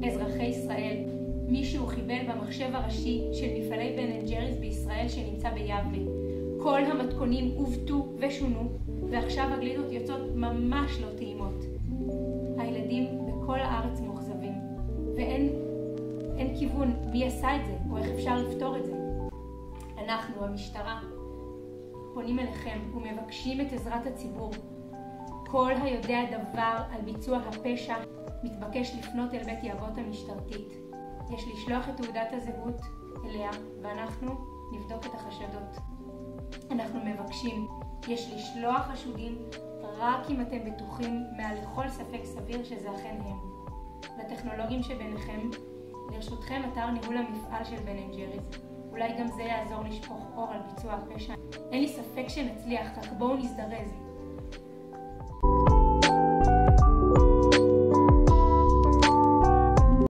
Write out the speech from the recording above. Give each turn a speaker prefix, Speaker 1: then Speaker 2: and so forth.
Speaker 1: אזרחי ישראל, מישהו חיבל במחשב הראשי של מפעלי בן אנד ג'ריס בישראל שנמצא ביבנה. כל המתכונים עובדו ושונו, ועכשיו הגלידות יוצאות ממש לא טעימות. הילדים בכל הארץ מאוכזבים, ואין כיוון מי עשה את זה, או איך אפשר לפתור את זה. אנחנו, המשטרה, פונים אליכם ומבקשים את עזרת הציבור. כל היודע דבר על ביצוע הפשע מתבקש לפנות אל בית האבות המשטרתית. יש לשלוח את תעודת הזהות אליה, ואנחנו נבדוק את החשדות. אנחנו מבקשים, יש לשלוח חשודים רק אם אתם בטוחים מעל לכל ספק סביר שזה אכן הם. לטכנולוגים שביניכם, לרשותכם אתר ניהול המפעל של בן אנד ג'ריס. אולי גם זה יעזור לשפוך אור על ביצוע הפשע. אין לי ספק שנצליח, רק בואו נזדרז.